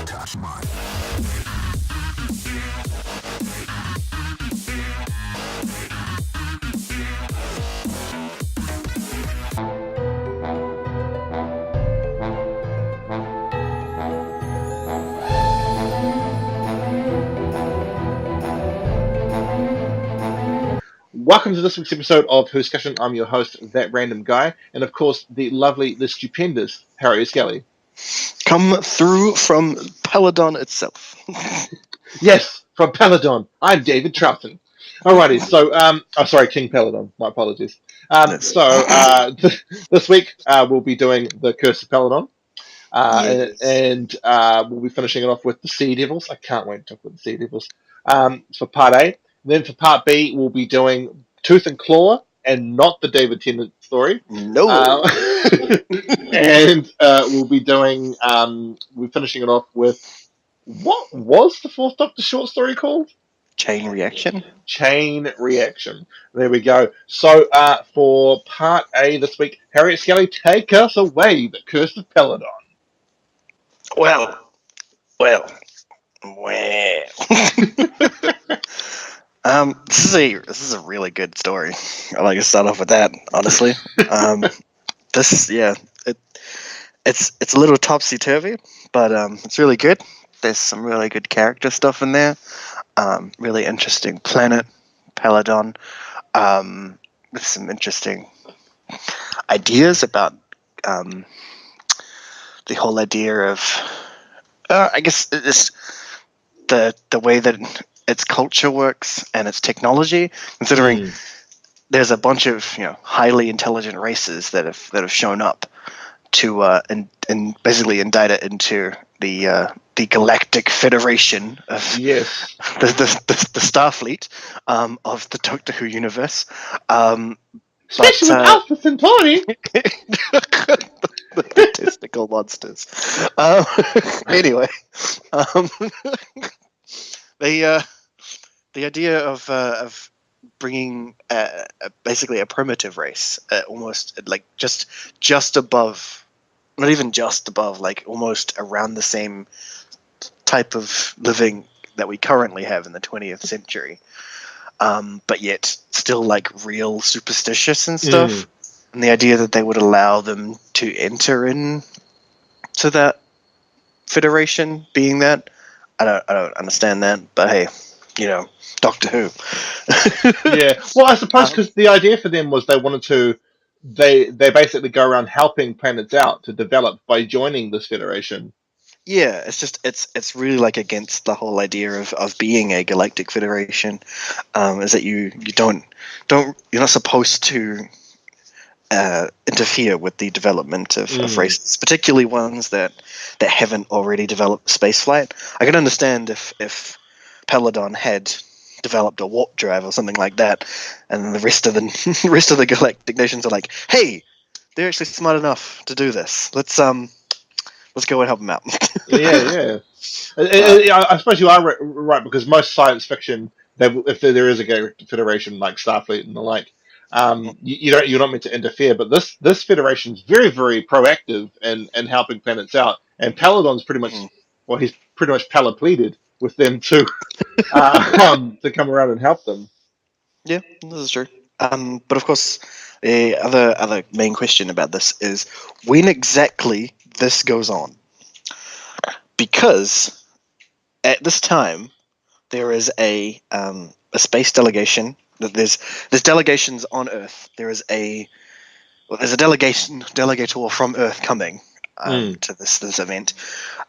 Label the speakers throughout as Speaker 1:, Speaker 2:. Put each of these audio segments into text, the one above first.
Speaker 1: Touch mine.
Speaker 2: Welcome to this week's episode of Whoscussion. I'm your host, That Random Guy, and of course, the lovely, the stupendous Harry Skelly.
Speaker 3: Come through from Peladon itself.
Speaker 2: Yes, from Peladon. I'm David Troughton. Alrighty, so, sorry, King Peladon. My apologies.
Speaker 3: Yes.
Speaker 2: This week, we'll be doing The Curse of Peladon,
Speaker 3: Yes.
Speaker 2: and we'll be finishing it off with the Sea Devils. I can't wait to talk about the Sea Devils. For part A. Then for part B, we'll be doing Tooth and Claw, and not the David Tennant story.
Speaker 3: No.
Speaker 2: And we'll be doing, we're finishing it off with, what was the Fourth Doctor short story called?
Speaker 3: Chain Reaction.
Speaker 2: Chain Reaction. There we go. So for part A this week, Harriet Skelly, take us away, The Curse of Peladon.
Speaker 3: Well. This is a really good story. I like to start off with that, honestly. It's a little topsy turvy, but it's really good. There's some really good character stuff in there. Really interesting planet, Peladon, with some interesting ideas about the whole idea of, I guess, the way that its culture works and its technology, considering there's a bunch of highly intelligent races that have shown up to and basically indict it into the Galactic Federation of the Starfleet of the Doctor Who universe.
Speaker 2: Especially with Alpha Centauri.
Speaker 3: the testicle monsters. Anyway, the idea of bringing basically a primitive race, almost like just above, not even just above, like almost around the same type of living that we currently have in the 20th century, but yet still like real superstitious and stuff. And the idea that they would allow them to enter into that federation, being that, I don't understand that, but hey, Doctor Who.
Speaker 2: Yeah, well, I suppose because the idea for them was they wanted to, they basically go around helping planets out to develop by joining this federation.
Speaker 3: Yeah, it's really like against the whole idea of being a galactic federation, is that you're not supposed to interfere with the development of races, particularly ones that haven't already developed spaceflight. I can understand if Peladon had developed a warp drive or something like that, and the rest of the galactic nations are like, hey, they're actually smart enough to do this. Let's go and help them out.
Speaker 2: Yeah. I suppose you are right, because most science fiction, if there is a galactic federation like Starfleet and the like, you're not meant to interfere. But this federation is very, very proactive in helping planets out, and Peladon's pretty much he's pretty much palapleaded with them to come around and help them.
Speaker 3: Yeah, this is true. But of course, the other main question about this is when exactly this goes on, because at this time there is a space delegation. There's delegations on Earth. There's a delegator from Earth coming to this event,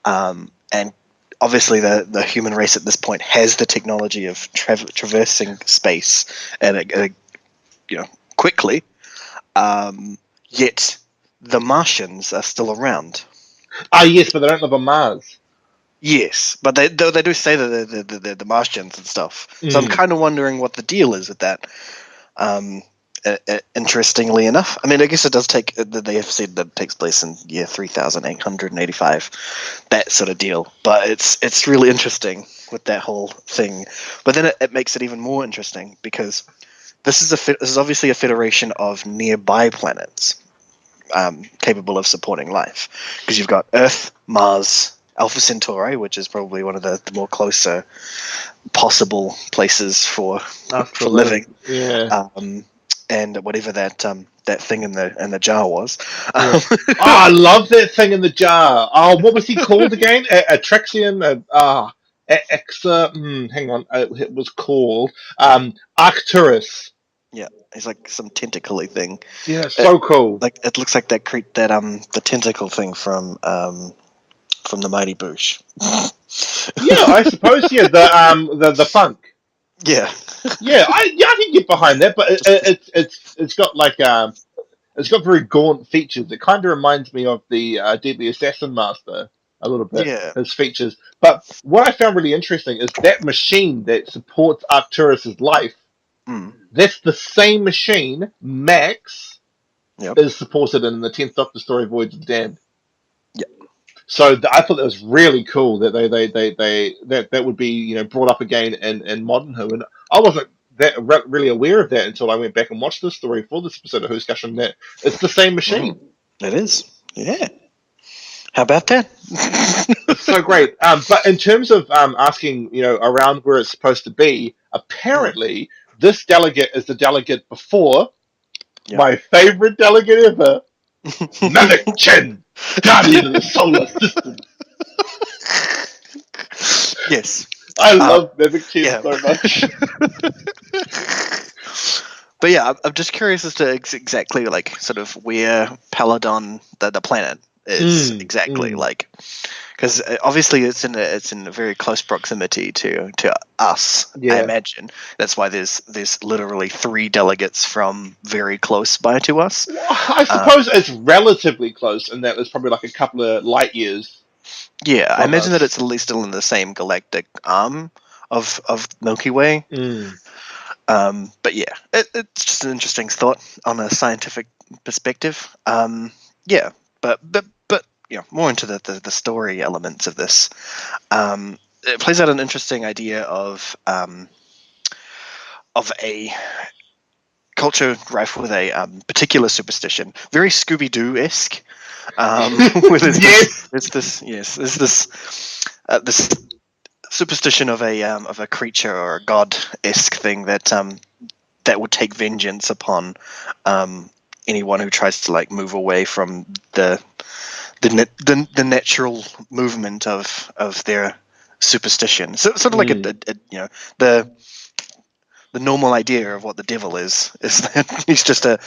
Speaker 3: and obviously the human race at this point has the technology of traversing space and quickly. Yet the Martians are still around.
Speaker 2: Yes, but they don't live on Mars.
Speaker 3: Yes, but they do say that they're the Martians and stuff. So I'm kind of wondering what the deal is with that. Interestingly enough, I mean, I guess it does take. They have said that it takes place in year 3885, that sort of deal. But it's really interesting with that whole thing. But then it makes it even more interesting because this is obviously a federation of nearby planets. capable of supporting life, because you've got Earth, Mars, Alpha Centauri, which is probably one of the more closer possible places for living.
Speaker 2: Yeah.
Speaker 3: And whatever that thing in the jar was.
Speaker 2: Yeah. I love that thing in the jar. Oh, what was he called again? Atraxian? Hang on. It was called Arcturus.
Speaker 3: Yeah, it's like some tentacly thing.
Speaker 2: Yeah, so cool.
Speaker 3: Like it looks like that the tentacle thing from the Mighty Boosh.
Speaker 2: Yeah, I suppose. Yeah, the funk.
Speaker 3: Yeah.
Speaker 2: I can get behind that, but it's got like it's got very gaunt features. It kind of reminds me of the Deadly Assassin Master a little bit.
Speaker 3: Yeah.
Speaker 2: His features, but what I found really interesting is that machine that supports Arcturus's life. That's the same machine Max is supported in the 10th Doctor story, Voyage of the Damned. So I thought that was really cool that that would be brought up again in Modern Who, and I wasn't really aware of that until I went back and watched this story for this episode of Whoscussion. That it's the same machine.
Speaker 3: It is, yeah. How about that?
Speaker 2: It's so great. But in terms of asking, around where it's supposed to be, apparently this delegate is the delegate before my favorite delegate ever, Maverick Chen. Guardian of the solar system.
Speaker 3: Yes.
Speaker 2: I love Maverick Chen so much.
Speaker 3: But yeah, I'm just curious as to exactly like sort of where Peladon, the planet, is exactly like, because obviously it's in a very close proximity to us. I imagine that's why there's literally 3 delegates from very close by to us.
Speaker 2: Well, I suppose it's relatively close, and that was probably like a couple of light years.
Speaker 3: Yeah, I imagine that it's at least still in the same galactic arm of Milky Way. But yeah, it's just an interesting thought on a scientific perspective. Yeah, but more into the story elements of this. It plays out an interesting idea of a culture rife with a particular superstition, very Scooby-Doo-esque. There's this superstition of a creature or a god-esque thing that would take vengeance upon anyone who tries to like move away from the natural movement of their superstition. So sort of like the normal idea of what the devil is that he's just a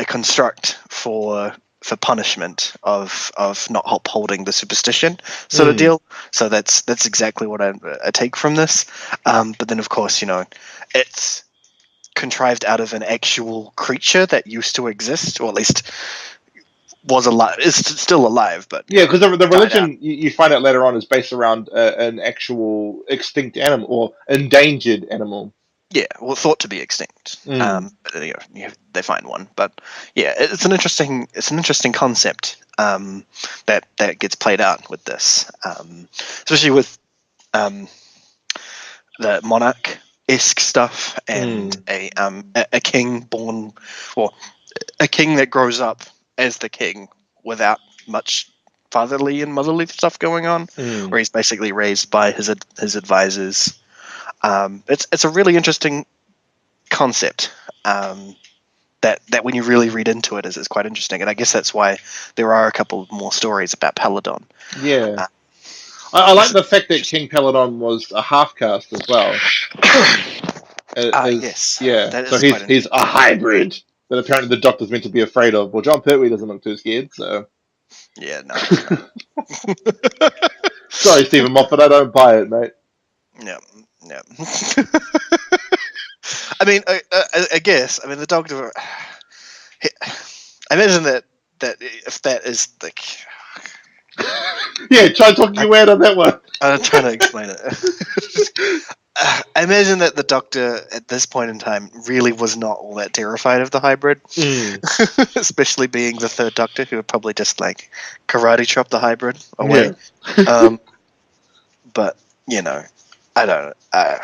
Speaker 3: construct for punishment of not upholding the superstition sort of deal. So that's exactly what I take from this. But then of course, it's contrived out of an actual creature that used to exist, or at least was alive. It's still alive, but
Speaker 2: because the religion you find out later on is based around an actual extinct animal or endangered animal.
Speaker 3: Yeah, well, thought to be extinct. But, they find one, but yeah, it's an interesting concept that gets played out with this, especially with the monarch-esque stuff and a king born, or a king that grows up as the king without much fatherly and motherly stuff going on, where he's basically raised by his advisors. It's a really interesting concept that when you really read into it is quite interesting, and I guess that's why there are a couple more stories about Peladon.
Speaker 2: Yeah, I like the fact that King Peladon was a half caste as well.
Speaker 3: Yes,
Speaker 2: yeah. So he's a hybrid that apparently the Doctor's meant to be afraid of. Well, John Pertwee doesn't look too scared, so
Speaker 3: yeah, no.
Speaker 2: Sorry, Stephen Moffat, I don't buy it, mate.
Speaker 3: Yeah. I mean, I guess. I mean, the Doctor. I imagine that if that is like.
Speaker 2: Yeah, try talking you out on that one.
Speaker 3: I'm trying to explain it. I imagine that the Doctor at this point in time really was not all that terrified of the hybrid, especially being the third Doctor, who would probably just like karate chop the hybrid away. Yeah. But I don't know.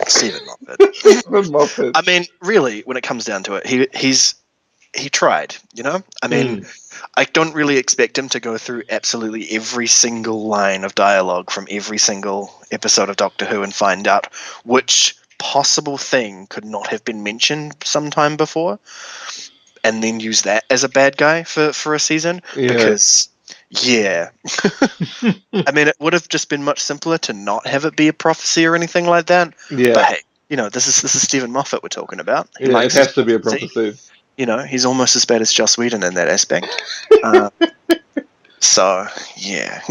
Speaker 3: Stephen Moffat. I mean, really, when it comes down to it, he's he tried, you know? I mean,
Speaker 2: Mm.
Speaker 3: I don't really expect him to go through absolutely every single line of dialogue from every single episode of Doctor Who and find out which possible thing could not have been mentioned sometime before, and then use that as a bad guy for a season.
Speaker 2: Yeah.
Speaker 3: Because, yeah. I mean, it would have just been much simpler to not have it be a prophecy or anything like that.
Speaker 2: Yeah.
Speaker 3: But hey, you know, this is Stephen Moffat we're talking about. He
Speaker 2: Yeah, it
Speaker 3: likes his
Speaker 2: has to be a
Speaker 3: prophecy.
Speaker 2: prophecy.
Speaker 3: You know, he's almost as bad as Joss Whedon in that aspect. So, yeah.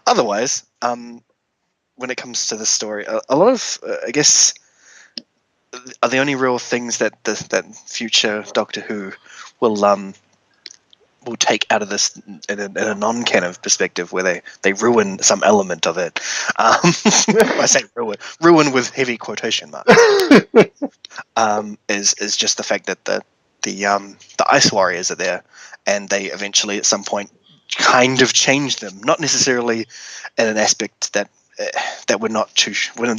Speaker 3: Otherwise, when it comes to the story, a lot of, I guess, are the only real things that that future Doctor Who will take out of this in a non-canon perspective, where they ruin some element of it. I say ruin with heavy quotation marks. Is just the fact that the Ice Warriors are there, and they eventually at some point kind of change them, not necessarily in an aspect that we're not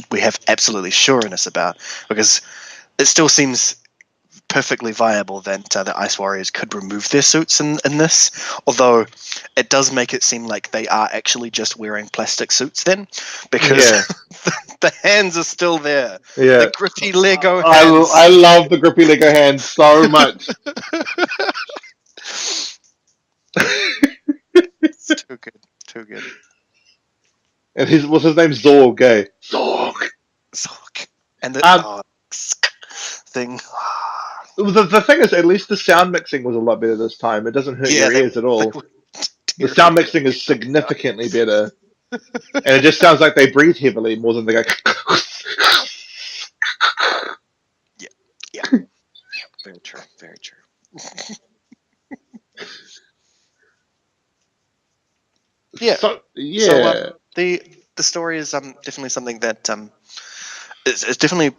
Speaker 3: we have absolutely sureness about, because it still seems perfectly viable that the Ice Warriors could remove their suits in this, although it does make it seem like they are actually just wearing plastic suits then, because the hands are still there.
Speaker 2: Yeah.
Speaker 3: The grippy Lego hands.
Speaker 2: I love the grippy Lego hands so much.
Speaker 3: It's too good. Too good.
Speaker 2: And what's his name? Zorg, eh? Zorg.
Speaker 3: And the thing.
Speaker 2: The thing is, at least the sound mixing was a lot better this time. It doesn't hurt your ears at all. The sound mixing is significantly better. And it just sounds like they breathe heavily more than they go.
Speaker 3: Yeah. Very true. Very true. Yeah.
Speaker 2: So, yeah.
Speaker 3: So, the story is definitely something that it's definitely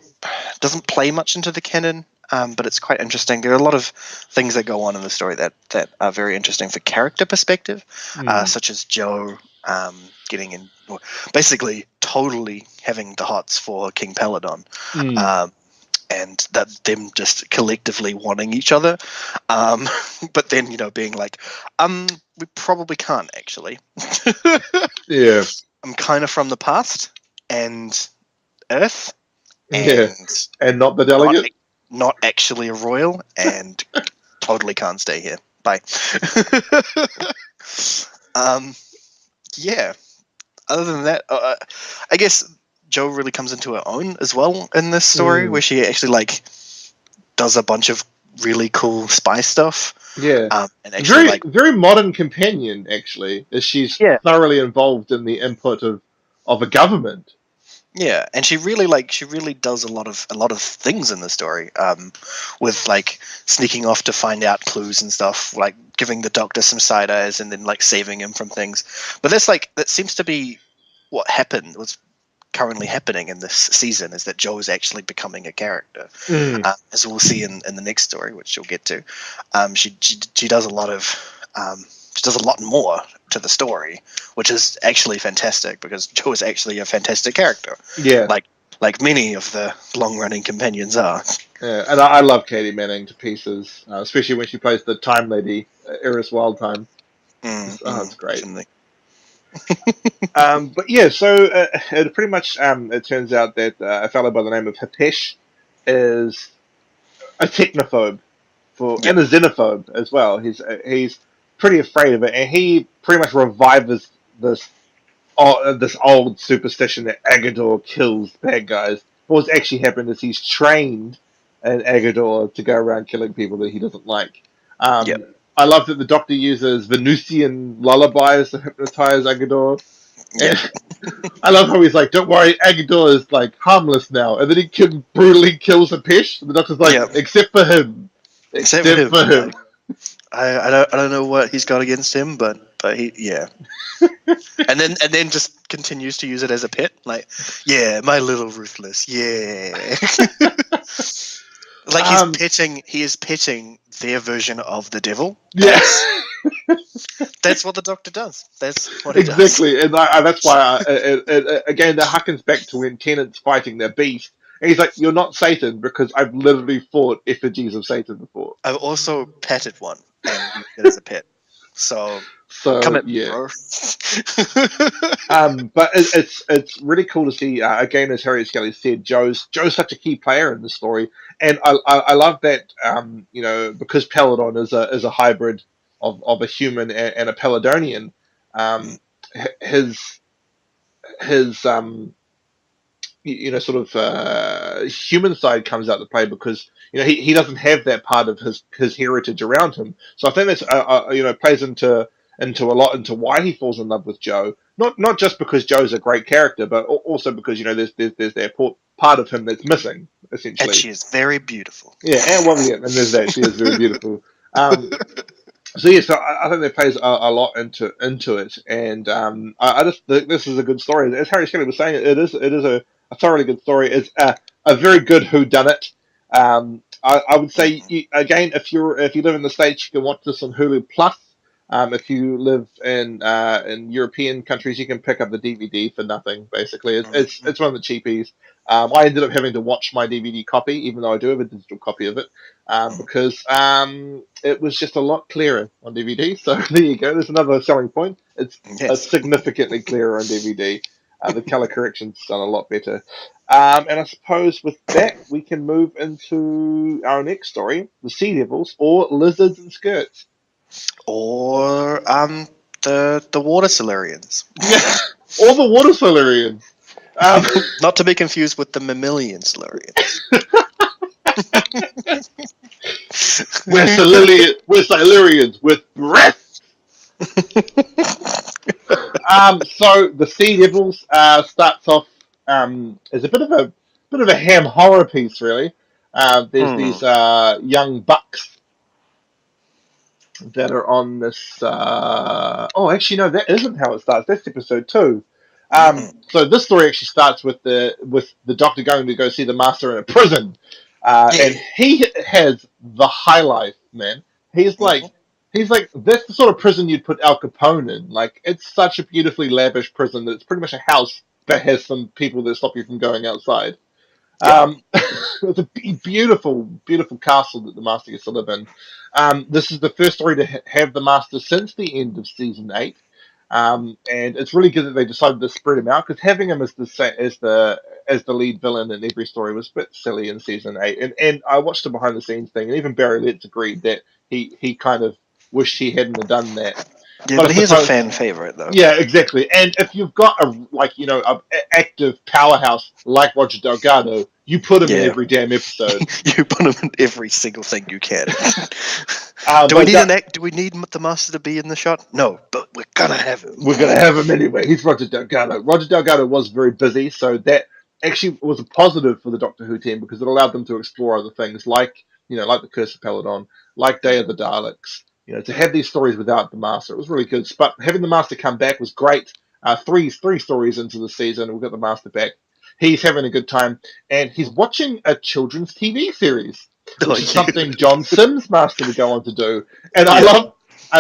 Speaker 3: doesn't play much into the canon, but it's quite interesting. There are a lot of things that go on in the story that are very interesting for character perspective, such as Joe getting in, basically totally having the hots for King Peladon. And that them just collectively wanting each other, but then being like, we probably can't actually.
Speaker 2: Yeah.
Speaker 3: I'm kind of from the past and Earth, and
Speaker 2: and not the delegate.
Speaker 3: Not actually a royal, and totally can't stay here. Bye. Yeah. Other than that, I guess Jo really comes into her own as well in this story, where she actually does a bunch of really cool spy stuff.
Speaker 2: Yeah,
Speaker 3: and actually
Speaker 2: very modern companion. Actually, as she's thoroughly involved in the input of a government.
Speaker 3: Yeah, and she really does a lot of things in the story, with sneaking off to find out clues and stuff, like giving the Doctor some side eyes and then saving him from things. But that seems to be what's currently happening in this season, is that Jo is actually becoming a character, as we'll see in the next story, which she'll get to. She does a lot of she does a lot more to the story, which is actually fantastic, because Jo is actually a fantastic character.
Speaker 2: Yeah,
Speaker 3: like many of the long-running companions are.
Speaker 2: Yeah, and I love Katie Manning to pieces, especially when she plays the Time Lady, Eris Wildtime. It's great. But yeah, so it pretty much it turns out that a fellow by the name of Hapesh is a technophobe and a xenophobe as well. He's pretty afraid of it, and he pretty much revives this old superstition that Agador kills bad guys. What's actually happened is he's trained an Agador to go around killing people that he doesn't like. I love that the Doctor uses Venusian lullabies to hypnotize Agador. I love how he's like, "Don't worry, Agador is harmless now," and then he brutally kills Hapesh. And the Doctor's like, "Except for him, except for him."
Speaker 3: I don't know what he's got against him, but he and then just continues to use it as a pet, my little ruthless, he is petting their version of the devil.
Speaker 2: Yes.
Speaker 3: That's what the Doctor does. That's what he
Speaker 2: exactly.
Speaker 3: does.
Speaker 2: And that's why, again, that harkens back to when Tennant's fighting their beast, And he's like, "You're not Satan because I've literally fought effigies of Satan before."
Speaker 3: I've also petted one and used it as a pet. So come
Speaker 2: So
Speaker 3: at me,
Speaker 2: yeah.
Speaker 3: bro.
Speaker 2: But it's really cool to see again, as Harry Skelly said, Joe's such a key player in the story, and I love that because Peladon is a hybrid of a human and a Peladonian. Um, his sort of human side comes out to play because he doesn't have that part of his heritage around him. So I think that's plays into a lot into why he falls in love with Joe. Not just because Joe's a great character, but also because there's that part of him that's missing
Speaker 3: And
Speaker 2: essentially.
Speaker 3: she is very beautiful.
Speaker 2: Yeah, and there's that she is very beautiful. So yeah, so I think that plays a lot into it, and I just think this is a good story. As Harry Skelly was saying, it is a thoroughly good story. It's a very good whodunit. I would say again, if you live in the States, you can watch this on Hulu Plus. If you live in European countries, you can pick up the DVD for nothing. Basically, it's one of the cheapies. I ended up having to watch my DVD copy, even though I do have a digital copy of it, because it was just a lot clearer on DVD. So there you go. There's another selling point. It's
Speaker 3: Yes.
Speaker 2: significantly clearer on DVD. The color correction's done a lot better. And I suppose with that, we can move into our next story, the Sea Devils, or Lizards and Skirts.
Speaker 3: Or the water Silurians.
Speaker 2: Or the Water Silurians.
Speaker 3: Not to be confused with the mammalian Silurians.
Speaker 2: We're Silurians with breath. So the Sea Devils starts off as a bit of a ham horror piece, really. There's these young bucks that are on this. Actually, no, that isn't how it starts. That's episode 2. So this story actually starts with the Doctor going to go see the Master in a prison, and he has the high life, man. He's like. He's like, that's the sort of prison you'd put Al Capone in. Like, it's such a beautifully lavish prison that it's pretty much a house that has some people that stop you from going outside. It's a beautiful, beautiful castle that the Master gets to live in. This is the first story to have the Master since the end of season 8. And it's really good that they decided to spread him out, because having him as the lead villain in every story was a bit silly in season 8. And I watched the behind the scenes thing, and even Barry Letts agreed that he kind of wished he hadn't have done that.
Speaker 3: Yeah,
Speaker 2: But
Speaker 3: but
Speaker 2: I
Speaker 3: he's a
Speaker 2: suppose,
Speaker 3: fan favorite, though.
Speaker 2: yeah, exactly. And if you've got a active powerhouse like Roger Delgado, you put him in
Speaker 3: Yeah.
Speaker 2: every damn episode.
Speaker 3: You put him in every single thing you can.
Speaker 2: Do
Speaker 3: Do we need the Master to be in the shot? No, but we're gonna have him.
Speaker 2: We're going to have him anyway. He's Roger Delgado. Roger Delgado was very busy, so that actually was a positive for the Doctor Who team, because it allowed them to explore other things like the Curse of Peladon, like Day of the Daleks. To have these stories without the Master, it was really good. But having the Master come back was great. Three stories into the season, we've got the Master back. He's having a good time, and he's watching a children's TV series, which is something John Sims' Master would go on to do. And I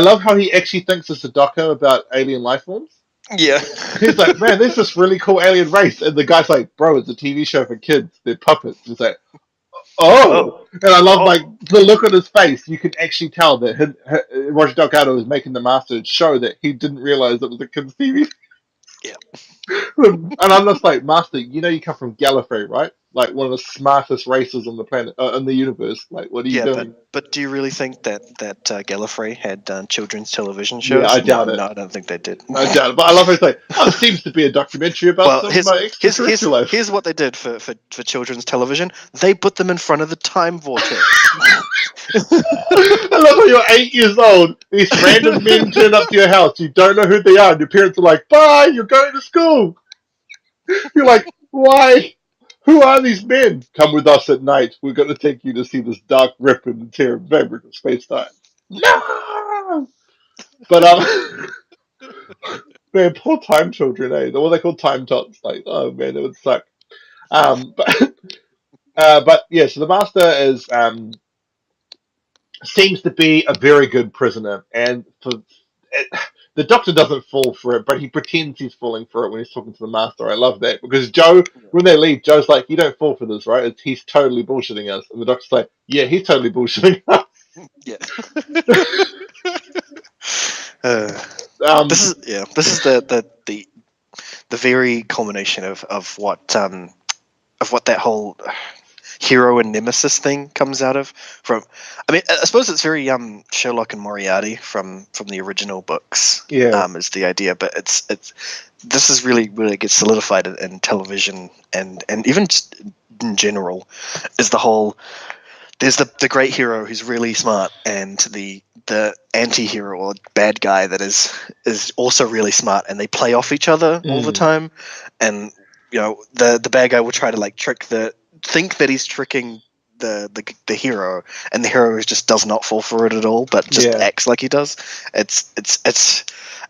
Speaker 2: love how he actually thinks it's a doco about alien life forms.
Speaker 3: Yeah.
Speaker 2: He's like, man, there's this really cool alien race. And the guy's like, bro, it's a TV show for kids. They're puppets. He's like, oh. And I love, the look on his face. You can actually tell that Roger Delgado is making the Master show that he didn't realize it was a kids' TV.
Speaker 3: Yeah.
Speaker 2: And I'm just like, Master, you come from Gallifrey, right? Like one of the smartest races on the planet, in the universe. Like, what are you doing?
Speaker 3: But do you really think that Gallifrey had children's television shows?
Speaker 2: Yeah, I doubt it.
Speaker 3: No, I don't think they did.
Speaker 2: I doubt it. But I love how he's like, it seems to be a documentary about some extraterrestrial life.
Speaker 3: Here's what they did for children's television. They put them in front of the time vortex.
Speaker 2: I love how you're 8 years old. These random men turn up to your house. You don't know who they are. And your parents are like, bye, you're going to school. You're like, why? Who are these men? Come with us at night. We're going to take you to see this dark rip in the Terre fabric of space-time. No! But, man, poor time children, eh? What are they called? Time tots. Like, oh, man, it would suck. But yeah, so the Master is... seems to be a very good prisoner, and the Doctor doesn't fall for it, but he pretends he's falling for it when he's talking to the Master. I love that because Joe, when they leave, Joe's like, "You don't fall for this, right? He's totally bullshitting us," and the Doctor's like, "Yeah, he's totally bullshitting us."
Speaker 3: Yeah.
Speaker 2: Um,
Speaker 3: This is the very culmination of what that whole hero and nemesis thing comes out of. From, I mean, I suppose it's very Sherlock and Moriarty from the original books.
Speaker 2: Yeah.
Speaker 3: Is the idea, but it's this is really gets solidified in television and even just in general. Is the whole there's the great hero who's really smart and the anti-hero or bad guy that is also really smart, and they play off each other all the time. And the bad guy will try to like think that he's tricking the hero, and the hero just does not fall for it at all, but just acts like he does. It's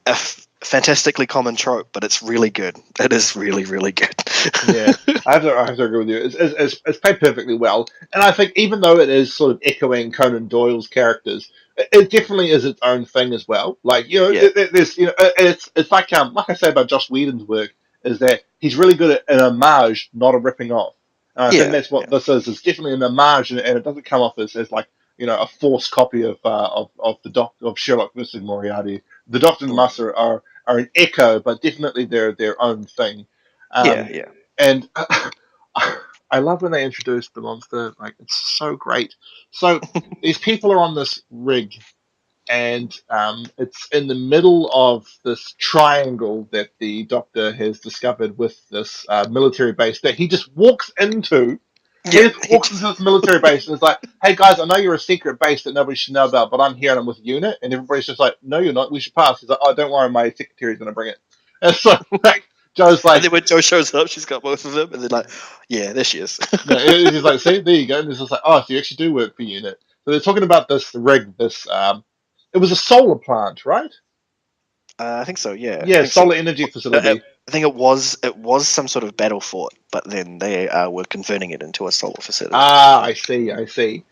Speaker 3: a fantastically common trope, but it's really good. It is really, really good.
Speaker 2: Yeah, I have to agree with you. It's played perfectly well, and I think even though it is sort of echoing Conan Doyle's characters, it definitely is its own thing as well. Like there's it's like I say about Joss Whedon's work is that he's really good at an homage, not a ripping off. And I think that's what this is. It's definitely an homage, and it doesn't come off as like a forced copy of of Sherlock versus Moriarty. The Doctor and the Master are an echo, but definitely they're their own thing. And I love when they introduce the monster. Like, it's so great. So these people are on this rig, and it's in the middle of this triangle that the Doctor has discovered with this military base that he just walks into. He just walks into this military base and is like, "Hey guys, I know you're a secret base that nobody should know about, but I'm here and I'm with UNIT." And everybody's just like, "No, you're not. We should pass." He's like, "Oh, don't worry, my secretary's going to bring it." And so like, Joe's like,
Speaker 3: and then when Joe shows up, she's got both of them, and they're like, "Yeah, there she is."
Speaker 2: he's like, "See, there you go." And it's just like, "Oh, so you actually do work for UNIT." So they're talking about this rig, this it was a solar plant, right?
Speaker 3: I think so. Yeah.
Speaker 2: Yeah, solar energy facility.
Speaker 3: I think it was some sort of battle fort, but then they were converting it into a solar facility.
Speaker 2: I see.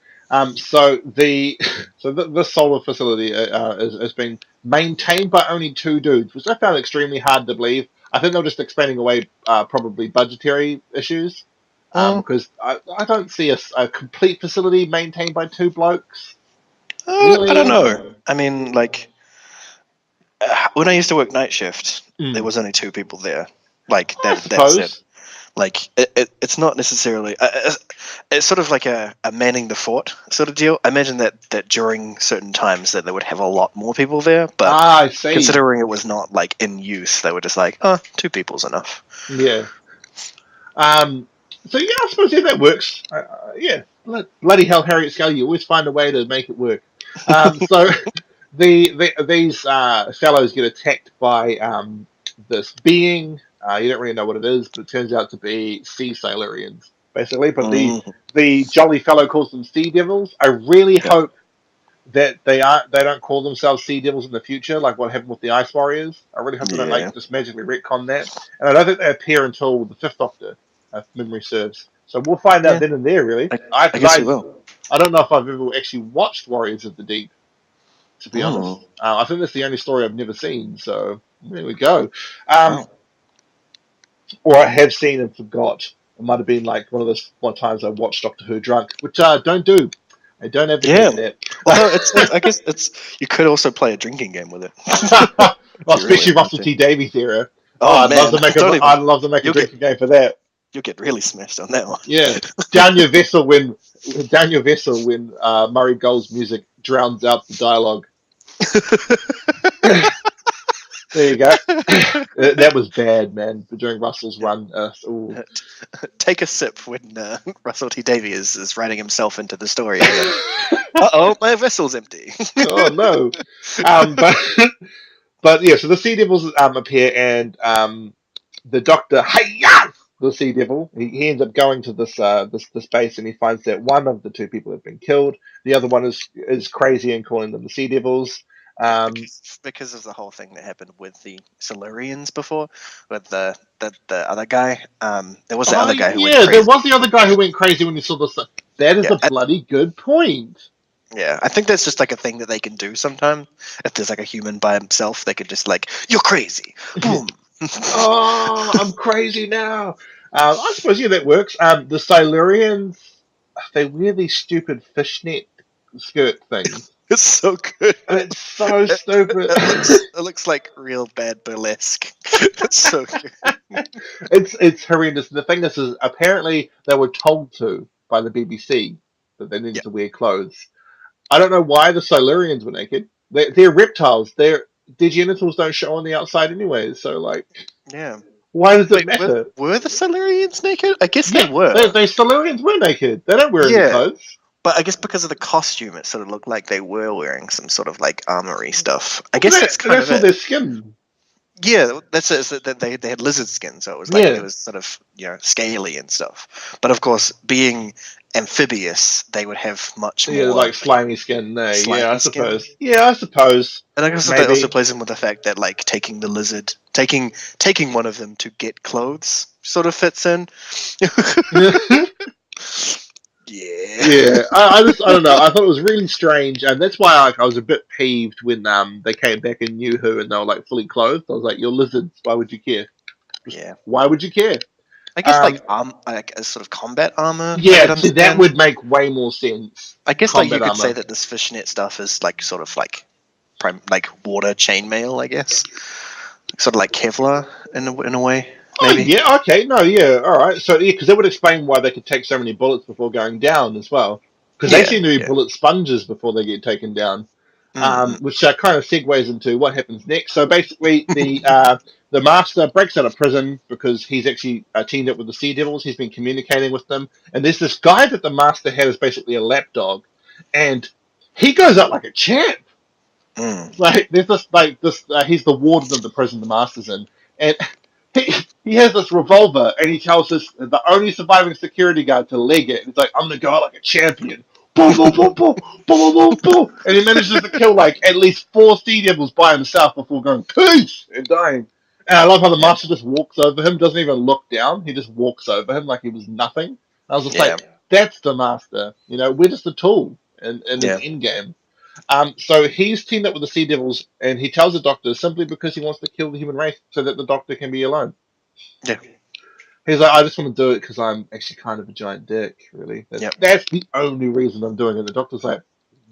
Speaker 2: So the solar facility has been maintained by only two dudes, which I found extremely hard to believe. I think they're just explaining away probably budgetary issues, because I don't see a complete facility maintained by two blokes. Really?
Speaker 3: I don't know. I mean, like, when I used to work night shift, there was only two people there. Like that's it. Like it's not necessarily. It's sort of like a manning the fort sort of deal. I imagine that during certain times that they would have a lot more people there, but
Speaker 2: I see.
Speaker 3: Considering it was not like in use, they were just like, "Oh, two people's enough."
Speaker 2: Yeah. So yeah, I suppose that works. Yeah. Bloody hell, Harriet Scully, you always find a way to make it work. So these fellows get attacked by this being. You don't really know what it is, but it turns out to be sea Silurians, basically. But the jolly fellow calls them sea devils. I really hope that they don't call themselves sea devils in the future, like what happened with the Ice Warriors. I really hope they don't just magically retcon that. And I don't think they appear until the Fifth Doctor, if memory serves. So we'll find out then and there, really. I guess we will. I don't know if I've ever actually watched Warriors of the Deep, to be honest. I think that's the only story I've never seen, so there we go. Or I have seen and forgot. It might have been like one of those times I watched Doctor Who drunk, which I don't do. I don't advocate that.
Speaker 3: Well, I guess you could also play a drinking game with it.
Speaker 2: Well, especially Russell T Davies era.
Speaker 3: I'd
Speaker 2: love to make a drinking game for that.
Speaker 3: You'll get really smashed on that one.
Speaker 2: Yeah, down your vessel when Murray Gold's music drowns out the dialogue. There you go. That was bad, man. During Russell's run.
Speaker 3: Take a sip when Russell T Davies is writing himself into the story. Uh-oh, my vessel's empty.
Speaker 2: Oh, no. But yeah, so the Sea Devils appear, and the Doctor, the Sea Devil, he ends up going to this base, and he finds that one of the two people have been killed. The other one is crazy and calling them the Sea Devils.
Speaker 3: Because of the whole thing that happened with the Silurians before, with the other guy. There was the other guy who went crazy.
Speaker 2: There was the other guy who went crazy when he saw the. That is a bloody good point.
Speaker 3: Yeah, I think that's just like a thing that they can do sometimes. If there's like a human by himself, they could just like, you're crazy. Boom.
Speaker 2: Oh, I'm crazy now. I suppose that works. The Silurians, they wear these stupid fishnet skirt things,
Speaker 3: It's so good.
Speaker 2: and it's so stupid.
Speaker 3: It looks like real bad burlesque. It's so good.
Speaker 2: It's horrendous. The thing is apparently they were told to by the BBC that they needed
Speaker 3: Yeah.
Speaker 2: to wear clothes. I don't know why the Silurians were naked. They're reptiles. Their genitals don't show on the outside anyway. So like,
Speaker 3: Yeah.
Speaker 2: why does it
Speaker 3: Wait,
Speaker 2: matter?
Speaker 3: were the Silurians naked? I guess they
Speaker 2: Yeah,
Speaker 3: were.
Speaker 2: they Silurians were naked. They don't wear any
Speaker 3: Yeah.
Speaker 2: clothes.
Speaker 3: But I guess because of the costume, it sort of looked like they were wearing some sort of like armory stuff. I guess that's kind
Speaker 2: That's
Speaker 3: of
Speaker 2: all their
Speaker 3: it.
Speaker 2: skin.
Speaker 3: Yeah, that's it. So that they had lizard skin, so it was like
Speaker 2: Yeah.
Speaker 3: it was sort of scaly and stuff. But of course, being amphibious, they would have much
Speaker 2: Yeah,
Speaker 3: more
Speaker 2: like slimy skin. No,
Speaker 3: slimy
Speaker 2: yeah, I
Speaker 3: skin.
Speaker 2: suppose. Yeah, I suppose.
Speaker 3: And I guess that
Speaker 2: Maybe.
Speaker 3: also plays in with the fact that like taking the lizard, taking one of them to get clothes, sort of fits in. Yeah.
Speaker 2: Yeah, I don't know. I thought it was really strange, and that's why I was a bit peeved when they came back in New Who and they were like fully clothed. I was like, "You're lizards. Why would you care?
Speaker 3: Yeah.
Speaker 2: Why would you care?"
Speaker 3: I guess like a sort of combat armor. I
Speaker 2: Yeah,
Speaker 3: could
Speaker 2: see, that
Speaker 3: understand.
Speaker 2: would make way more sense.
Speaker 3: I guess like you
Speaker 2: Combat
Speaker 3: could say
Speaker 2: armor.
Speaker 3: that this fishnet stuff is like sort of like like water chainmail, I guess. Sort of like Kevlar in a way,
Speaker 2: Oh
Speaker 3: maybe.
Speaker 2: yeah, okay, no, yeah, all right. So yeah, because that would explain why they could take so many bullets before going down as well. Because they
Speaker 3: Yeah,
Speaker 2: seem to be
Speaker 3: yeah.
Speaker 2: bullet sponges before they get taken down.
Speaker 3: Mm.
Speaker 2: Which kind of segues into what happens next. So basically, the master breaks out of prison because he's actually teamed up with the Sea Devils. He's been communicating with them, and there's this guy that the master had is basically a lapdog, and he goes out like a champ.
Speaker 3: Mm.
Speaker 2: Like there's this he's the warden of the prison the master's in, and he has this revolver, and he tells the only surviving security guard to leg it. It's like, I'm gonna go out like a champion. Boom, boom, boom, boom, boom, boom, boom, boom. And he manages to kill like at least 4 Sea Devils by himself before going peace and dying. And I love how the master just walks over him, doesn't even look down. He just walks over him like he was nothing. I was just
Speaker 3: Yeah,
Speaker 2: like, that's the master. We're just a tool in his
Speaker 3: yeah,
Speaker 2: end game. So he's teamed up with the Sea Devils, and he tells the Doctor simply because he wants to kill the human race so that the Doctor can be alone.
Speaker 3: yeah,
Speaker 2: He's like, I just want to do it because I'm actually kind of a giant dick, really.
Speaker 3: Yep.
Speaker 2: That's the only reason I'm doing it. The Doctor's like,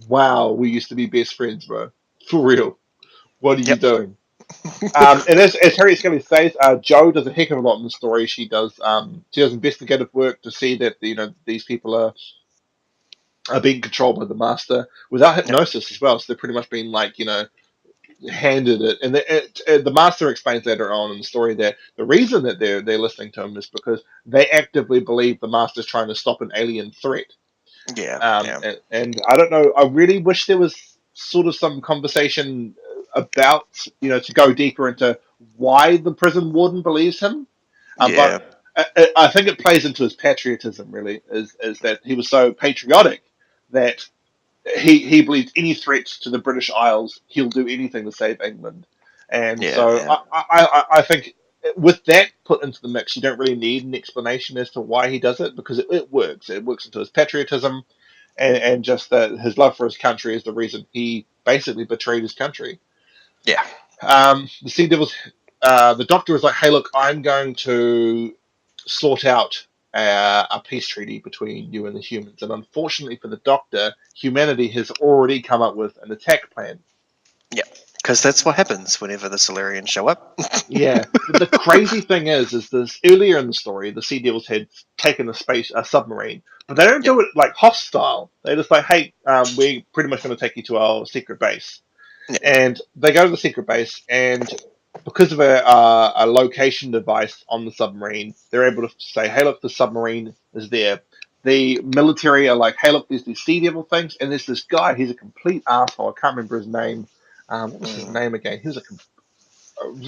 Speaker 2: wow, we used to be best friends, bro. For real. What are you
Speaker 3: Yep.
Speaker 2: doing? And as Harry Scully says, Jo does a heck of a lot in the story. She does investigative work to see that these people are being controlled by the Master without hypnosis as well. So they're pretty much being like handed it, and the Master explains later on in the story that the reason that they're listening to him is because they actively believe the Master's trying to stop an alien threat.
Speaker 3: yeah, yeah,
Speaker 2: And I don't know. I really wish there was sort of some conversation about to go deeper into why the prison warden believes him.
Speaker 3: yeah,
Speaker 2: But I think it plays into his patriotism. Really, is that he was so patriotic that he believes any threat to the British Isles, he'll do anything to save England. And
Speaker 3: yeah,
Speaker 2: so
Speaker 3: yeah,
Speaker 2: I think with that put into the mix, you don't really need an explanation as to why he does it because it works. It works into his patriotism and just that his love for his country is the reason he basically betrayed his country.
Speaker 3: yeah,
Speaker 2: The Sea Devils, the Doctor is like, hey, look, I'm going to sort out a peace treaty between you and the humans. And unfortunately for the Doctor, humanity has already come up with an attack plan.
Speaker 3: yeah. Because that's what happens whenever the Solarians show up.
Speaker 2: Yeah, but the crazy thing is this earlier in the story, the Sea Devils had taken a submarine, but they don't do it like hostile. They're just like, hey, we're pretty much going to take you to our secret base.
Speaker 3: Yeah.
Speaker 2: And they go to the secret base, and because of a location device on the submarine, they're able to say, hey, look, the submarine is there. The military are like, hey, look, there's these Sea Devil things, and there's this guy, he's a complete asshole. I can't remember his name. What was his name again? He was a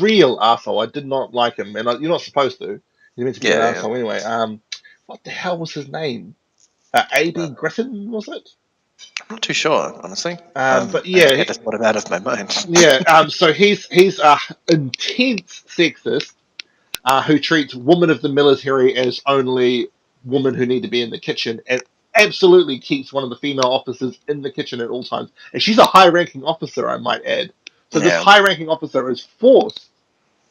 Speaker 2: real asshole. I did not like him, and you're not supposed to. He's meant to be an
Speaker 3: Yeah,
Speaker 2: asshole anyway. What the hell was his name? A.B. Griffin, was it?
Speaker 3: I'm not too sure, honestly.
Speaker 2: But yeah,
Speaker 3: I just put him out of my mind.
Speaker 2: yeah. So he's a intense sexist who treats women of the military as only women who need to be in the kitchen. And absolutely keeps one of the female officers in the kitchen at all times. And she's a high-ranking officer, I might add. So this
Speaker 3: Yeah.
Speaker 2: high-ranking officer is forced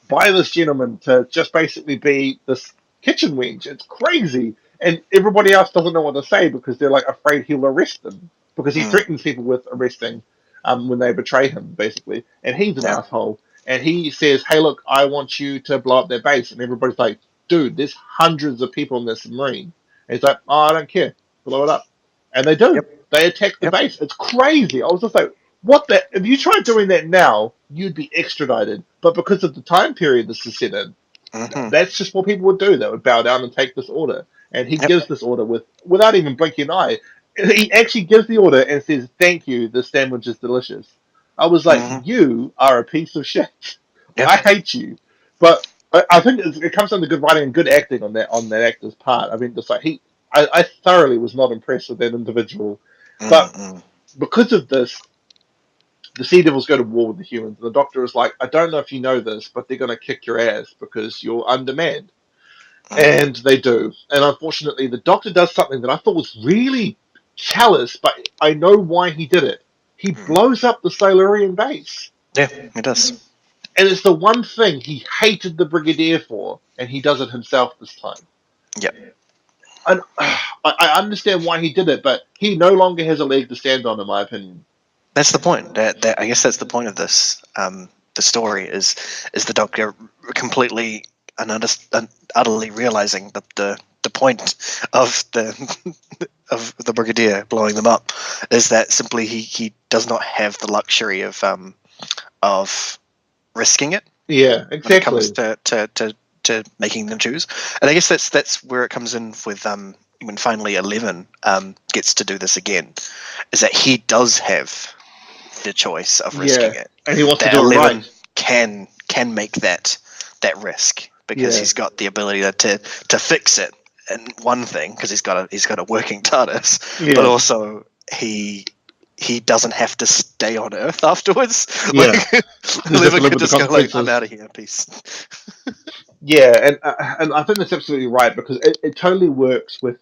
Speaker 2: by this gentleman to just basically be this kitchen wench. It's crazy. And everybody else doesn't know what to say because they're like afraid he'll arrest them. Because he
Speaker 3: Mm.
Speaker 2: threatens people with arresting when they betray him, basically. And he's an
Speaker 3: Yeah.
Speaker 2: asshole. And he says, hey, look, I want you to blow up their base. And everybody's like, dude, there's hundreds of people in this submarine. And he's like, oh, I don't care. Blow it up. And they do.
Speaker 3: Yep.
Speaker 2: They attack the
Speaker 3: Yep.
Speaker 2: base. It's crazy. I was just like, what the? If you tried doing that now, you'd be extradited. But because of the time period this is set in,
Speaker 3: Mm-hmm.
Speaker 2: that's just what people would do. They would bow down and take this order. And he
Speaker 3: Yep.
Speaker 2: gives this order without even blinking an eye. He actually gives the order and says, "Thank you. The sandwich is delicious." I was like,
Speaker 3: Mm-hmm.
Speaker 2: "You are a piece of shit.
Speaker 3: Yep.
Speaker 2: I hate you." But I think it comes down to good writing and good acting on that actor's part. I mean, just like I thoroughly was not impressed with that individual. But
Speaker 3: Mm-hmm.
Speaker 2: because of this, the Sea Devils go to war with the humans, and the Doctor is like, "I don't know if you know this, but they're going to kick your ass because you're undermanned."
Speaker 3: Mm.
Speaker 2: And they do. And unfortunately, the Doctor does something that I thought was really callous, but I know why he did it. He
Speaker 3: Mm.
Speaker 2: blows up the Silurian base.
Speaker 3: Yeah, it does.
Speaker 2: And it's the one thing he hated the Brigadier for, and he does it himself this time.
Speaker 3: Yep.
Speaker 2: And I understand why he did it, but he no longer has a leg to stand on, in my opinion.
Speaker 3: That's the point. That I guess that's the point of this. The story is the Doctor completely and utterly realizing that the point of the of the Brigadier blowing them up is that simply he does not have the luxury of risking it
Speaker 2: Yeah,
Speaker 3: when it
Speaker 2: exactly.
Speaker 3: comes to making them choose. And I guess that's where it comes in with when finally 11 gets to do this again, is that he does have the choice of risking
Speaker 2: Yeah,
Speaker 3: it.
Speaker 2: and he wants to
Speaker 3: That
Speaker 2: do it
Speaker 3: 11
Speaker 2: right.
Speaker 3: can make that risk because
Speaker 2: Yeah.
Speaker 3: he's got the ability to fix it in one thing because he's got a working TARDIS,
Speaker 2: Yeah.
Speaker 3: but also he doesn't have to stay on Earth afterwards.
Speaker 2: Yeah.
Speaker 3: Like,
Speaker 2: Just have to
Speaker 3: 11
Speaker 2: live
Speaker 3: could
Speaker 2: with the
Speaker 3: just go like, I'm
Speaker 2: consequences.
Speaker 3: out of here, peace.
Speaker 2: Yeah, and I think that's absolutely right because it totally works with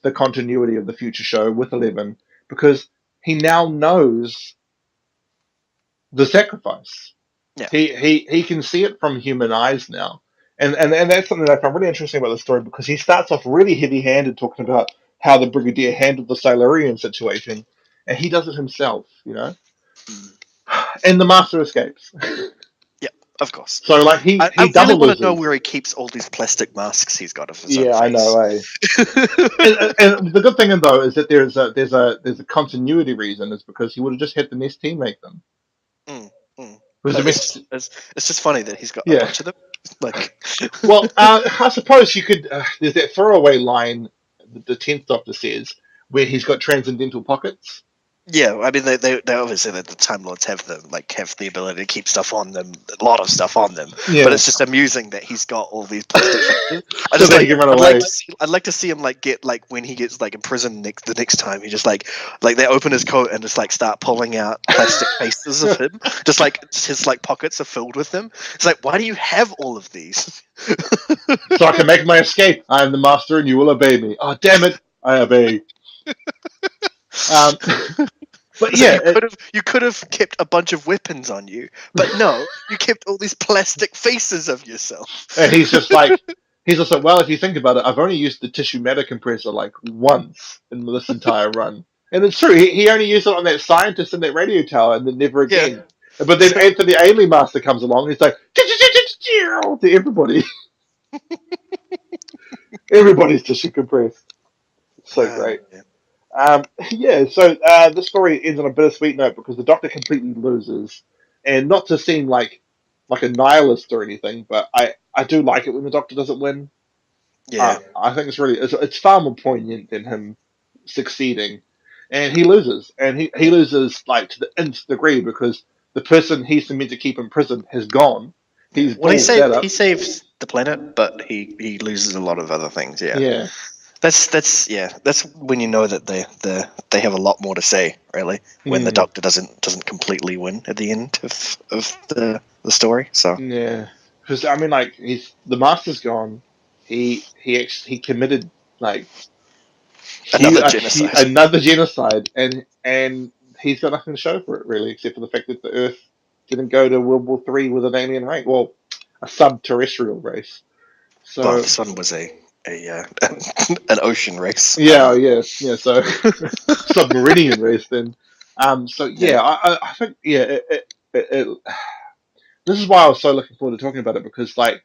Speaker 2: the continuity of the future show with 11 because he now knows the sacrifice.
Speaker 3: Yeah.
Speaker 2: He can see it from human eyes now, and that's something that I find really interesting about the story because he starts off really heavy-handed talking about how the Brigadier handled the Silurian situation, and he does it himself,
Speaker 3: Mm.
Speaker 2: and the Master escapes.
Speaker 3: Yeah, of course.
Speaker 2: So like he
Speaker 3: I
Speaker 2: he
Speaker 3: really
Speaker 2: double
Speaker 3: want to know
Speaker 2: loses.
Speaker 3: where he keeps all these plastic masks he's got of his own
Speaker 2: Yeah, I
Speaker 3: face.
Speaker 2: know. And the good thing though is that there's a continuity reason. Is because he would have just had the next team make them.
Speaker 3: Mm, mm.
Speaker 2: Because
Speaker 3: But
Speaker 2: the
Speaker 3: it's
Speaker 2: next,
Speaker 3: it's just funny that he's got a
Speaker 2: yeah.
Speaker 3: bunch of them. Like,
Speaker 2: Well, I suppose you could. There's that throwaway line that the 10th Doctor says where he's got transcendental pockets.
Speaker 3: yeah, I mean they obviously the Time Lords have the ability to keep stuff on them, a lot of stuff on them.
Speaker 2: Yeah.
Speaker 3: But it's just amusing that he's got all these plastic faces. I
Speaker 2: So
Speaker 3: just
Speaker 2: that he can run away.
Speaker 3: I'd like to see him get when he gets imprisoned the next time. He just they open his coat and just start pulling out plastic faces of him. Just his pockets are filled with them. It's like, why do you have all of these?
Speaker 2: So I can make my escape. I am the Master, and you will obey me. Oh, damn it! I obey. Um, but
Speaker 3: It's like
Speaker 2: yeah,
Speaker 3: you could have kept a bunch of weapons on you, but no, you kept all these plastic faces of yourself.
Speaker 2: and he's just like, well, if you think about it, I've only used the tissue matter compressor like once in this entire run. And it's true, he only used it on that scientist in that radio tower and then never
Speaker 3: Yeah.
Speaker 2: again. But then
Speaker 3: So-
Speaker 2: Anthony Ainley Master comes along, he's like, to everybody. Everybody's tissue compressed. So great.
Speaker 3: Yeah.
Speaker 2: Yeah, so the story ends on a bittersweet note because the Doctor completely loses. And not to seem like a nihilist or anything, but I do like it when the Doctor doesn't win.
Speaker 3: Yeah.
Speaker 2: I think it's far more poignant than him succeeding, and he loses, and he loses like to the nth degree because the person he's meant to keep in prison has gone. He's
Speaker 3: Well,
Speaker 2: balls that up.
Speaker 3: he saves the planet, but he loses a lot of other things. Yeah.
Speaker 2: Yeah,
Speaker 3: That's when you know that they have a lot more to say. Really, when the Doctor doesn't completely win at the end of the story. So
Speaker 2: yeah. Because I mean, like the Master's gone. He committed like another genocide, and he's got nothing to show for it really, except for the fact that the Earth didn't go to World War Three with an alien race, well, a sub-terrestrial race.
Speaker 3: Well,
Speaker 2: So
Speaker 3: the sun was a an ocean race.
Speaker 2: yeah. So submarinian race then. So
Speaker 3: Yeah.
Speaker 2: I think this is why I was so looking forward to talking about it, because like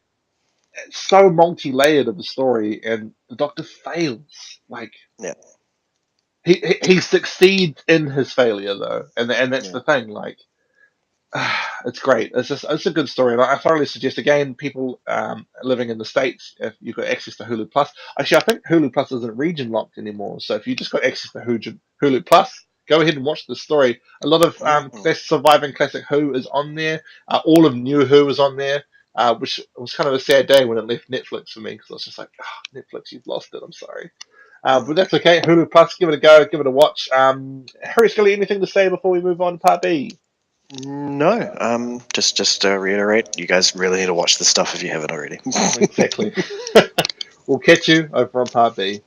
Speaker 2: it's so multi-layered of the story, and the Doctor fails. Like
Speaker 3: Yeah.
Speaker 2: he succeeds in his failure though, and that's
Speaker 3: Yeah.
Speaker 2: the thing. Like it's great. It's a good story, and I thoroughly suggest again people living in the States, if you've got access to Hulu Plus. Actually, I think Hulu Plus isn't region locked anymore, so if you just got access to Hulu Plus, go ahead and watch the story. A lot of surviving classic Who is on there. All of New Who is on there, which was kind of a sad day when it left Netflix for me, because I was just like, Netflix, you've lost it. I'm sorry. But that's okay. Hulu Plus, give it a go, give it a watch. Harry Scully, anything to say before we move on to part B?
Speaker 3: No, just to reiterate, you guys really need to watch this stuff if you haven't already.
Speaker 2: Exactly. We'll catch you over on part B.